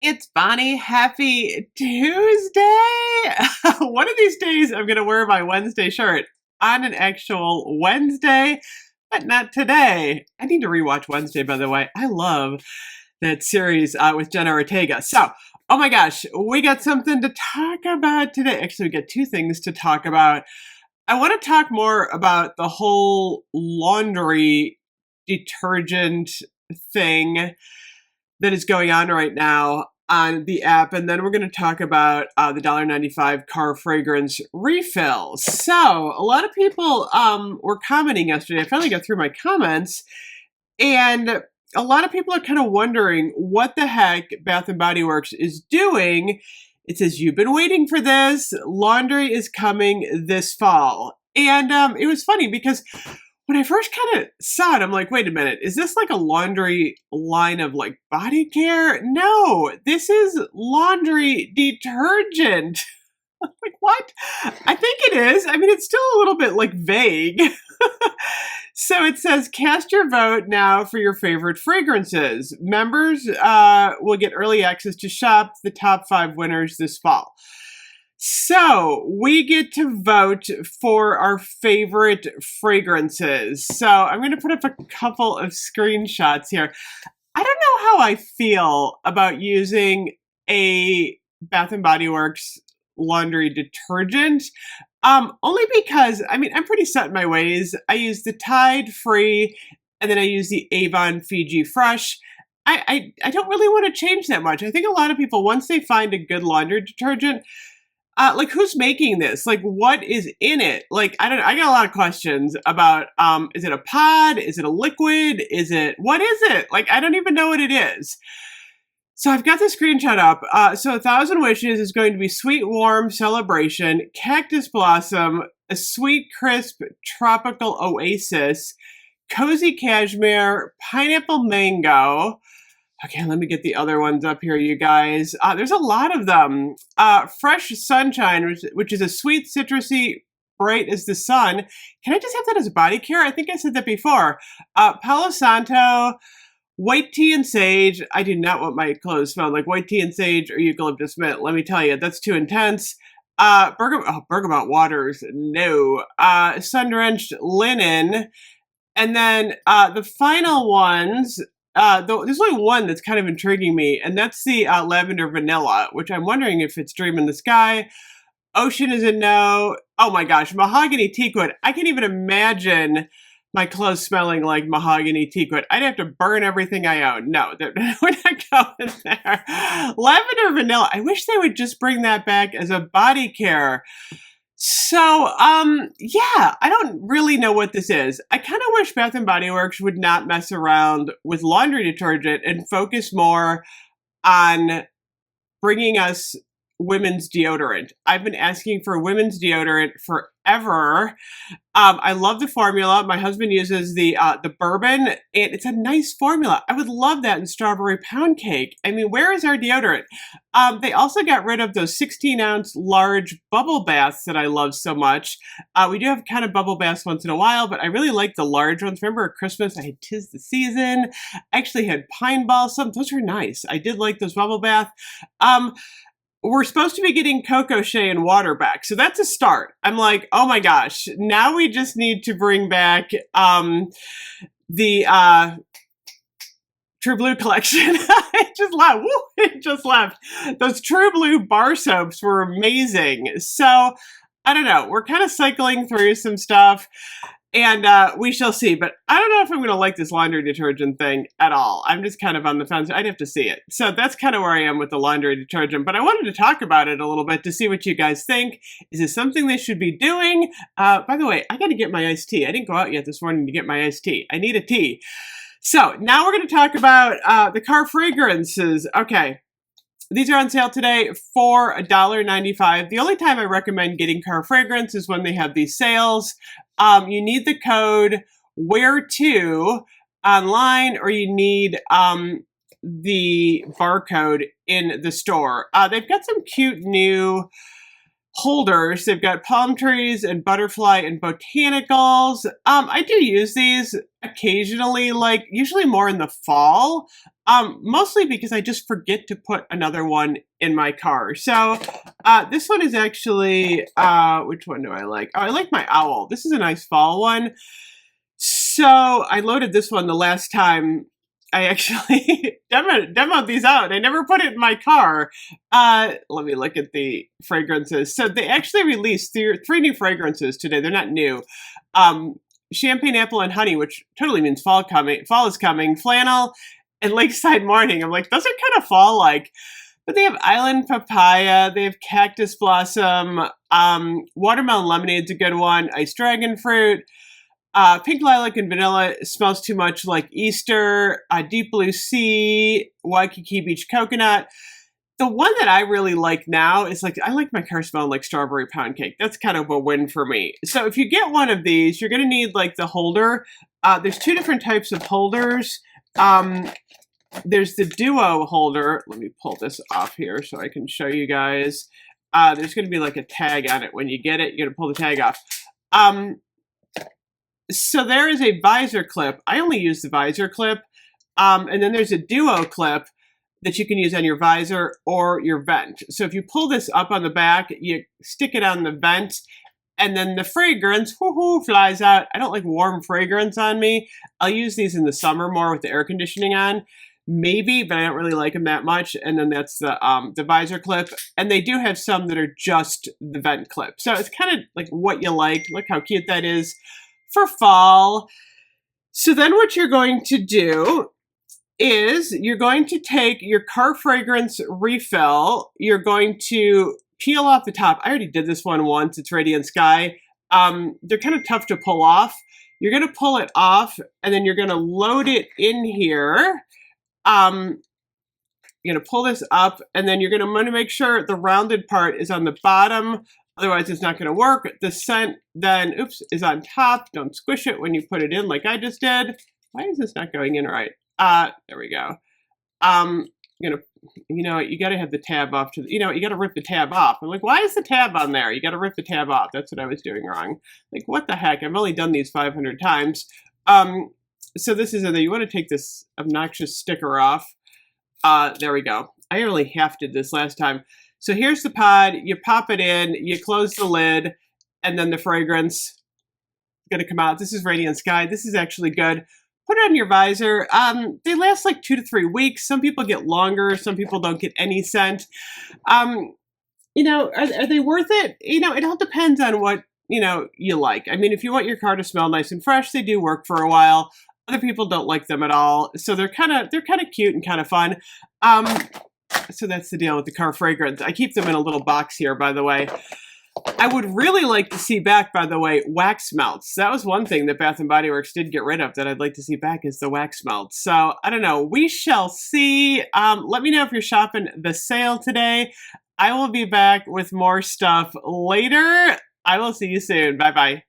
It's Bonnie. Happy Tuesday. One of these days, I'm going to wear my Wednesday shirt on an actual Wednesday, but not today. I need to rewatch Wednesday, by the way. I love that series with Jenna Ortega. So, oh my gosh, we got something to talk about today. Actually, we got two things to talk about. I want to talk more about the whole laundry detergent thing that is going on right now on the app. And then we're going to talk about the $1.95 car fragrance refills. So a lot of people were commenting yesterday. I finally got through my comments, and a lot of people are kind of wondering what the heck Bath and Body Works is doing. It says, you've been waiting for this. Laundry is coming this fall. And it was funny because when I first kind of saw it, I'm like, wait a minute, is this like a laundry line of like body care? No, this is laundry detergent. Like, what? I think it is. I mean, it's still a little bit like vague. So it says, cast your vote now for your favorite fragrances. Members will get early access to shop the top 5 winners this fall. So we get to vote for our favorite fragrances. So I'm going to put up a couple of screenshots here. I don't know how I feel about using a Bath and Body Works laundry detergent. Only because, I mean, I'm pretty set in my ways. I use the Tide Free, and then I use the Avon Fiji Fresh. I don't really want to change that much. I think a lot of people, once they find a good laundry detergent, like, who's making this? Like, what is in it? Like, I got a lot of questions about, is it a pod? Is it a liquid? What is it? Like, I don't even know what it is. So I've got the screenshot up. So 1,000 Wishes is going to be Sweet Warm Celebration, Cactus Blossom, a Sweet Crisp Tropical Oasis, Cozy Cashmere, Pineapple Mango. Okay, let me get the other ones up here, you guys. There's a lot of them. Fresh Sunshine, which is a sweet, citrusy, bright as the sun. Can I just have that as body care? I think I said that before. Palo Santo, White Tea and Sage. I do not want my clothes smelled like white tea and sage or eucalyptus mint. Let me tell you, that's too intense. Bergamot waters, no. Sun-drenched linen. And then the final ones, there's only one that's kind of intriguing me, and that's the lavender vanilla, which I'm wondering if it's Dream in the Sky. Ocean is a no. Oh my gosh, mahogany teakwood. I can't even imagine my clothes smelling like mahogany teakwood. I'd have to burn everything I own. No, we're not going there. Lavender vanilla. I wish they would just bring that back as a body care. So, yeah, I don't really know what this is. I kind of wish Bath and Body Works would not mess around with laundry detergent and focus more on bringing us women's deodorant. I've been asking for women's deodorant forever. I love the formula. My husband uses the bourbon, and it's a nice formula. I would love that in strawberry pound cake. I mean, where is our deodorant? They also got rid of those 16-ounce large bubble baths that I love so much. We do have kind of bubble baths once in a while, but I really like the large ones. Remember at Christmas, I had 'Tis the Season. I actually had pine balsam. Those were nice. I did like those bubble bath. We're supposed to be getting Coco Shea and water back. So that's a start. I'm like, oh my gosh, now we just need to bring back the True Blue collection. It just left. Woo, it just left. Those True Blue bar soaps were amazing. So I don't know. We're kind of cycling through some stuff. And we shall see. But I don't know if I'm going to like this laundry detergent thing at all. I'm just kind of on the fence. I'd have to see it. So that's kind of where I am with the laundry detergent. But I wanted to talk about it a little bit to see what you guys think. Is this something they should be doing? By the way, I got to get my iced tea. I didn't go out yet this morning to get my iced tea. I need a tea. So now we're going to talk about the car fragrances. Okay. These are on sale today for $1.95. The only time I recommend getting car fragrance is when they have these sales. You need the code WHERE2 online, or you need the barcode in the store. They've got some cute new holders. They've got palm trees and butterfly and botanicals. I do use these occasionally, like usually more in the fall, mostly because I just forget to put another one in my car. So this one is actually, which one do I like? Oh, I like my owl. This is a nice fall one. So I loaded this one the last time I actually demoed these out. I never put it in my car. Let me look at the fragrances. So they actually released three new fragrances today. They're not new. Champagne apple and honey, which totally means fall is coming. Flannel and lakeside morning. I'm like, those are kind of fall-like. But they have island papaya. They have cactus blossom. Watermelon lemonade's a good one. Iced dragon fruit. Pink lilac and vanilla smells too much like Easter. Deep blue sea, Waikiki beach coconut. The one that I really like now is I like my car smelling like strawberry pound cake. That's kind of a win for me. So if you get one of these, you're going to need the holder. There's two different types of holders. There's the duo holder. Let me pull this off here so I can show you guys. There's going to be a tag on it. When you get it, you're going to pull the tag off. So there is a visor clip. I only use the visor clip. And then there's a duo clip that you can use on your visor or your vent. So if you pull this up on the back, you stick it on the vent, and then the fragrance flies out. I don't like warm fragrance on me. I'll use these in the summer more with the air conditioning on. Maybe, but I don't really like them that much. And then that's the visor clip. And they do have some that are just the vent clip. So it's kind of like what you like. Look how cute that is for fall. So then what you're going to do is you're going to take your car fragrance refill. You're going to peel off the top. I already did this one once. It's Radiant Sky. They're kind of tough to pull off. You're going to pull it off, and then you're going to load it in here. You're going to pull this up, and then you're going to want to make sure the rounded part is on the bottom. Otherwise, it's not going to work. The scent then, is on top. Don't squish it when you put it in like I just did. Why is this not going in right? There we go. You got to have the tab off you got to rip the tab off. I'm like, why is the tab on there? You got to rip the tab off. That's what I was doing wrong. Like, what the heck? I've only done these 500 times. So this is you want to take this obnoxious sticker off. There we go. I really did this last time. So here's the pod. You pop it in, you close the lid, and then the fragrance is going to come out. This is Radiant Sky. This is actually good. Put it on your visor. They last 2 to 3 weeks. Some people get longer. Some people don't get any scent. Are they worth it? It all depends on what, you like. I mean, if you want your car to smell nice and fresh, they do work for a while. Other people don't like them at all. So they're kind of cute and kind of fun. So that's the deal with the car fragrance. I keep them in a little box here, by the way. I would really like to see back, by the way, wax melts. That was one thing that Bath & Body Works did get rid of that I'd like to see back is the wax melts. So, I don't know. We shall see. Let me know if you're shopping the sale today. I will be back with more stuff later. I will see you soon. Bye-bye.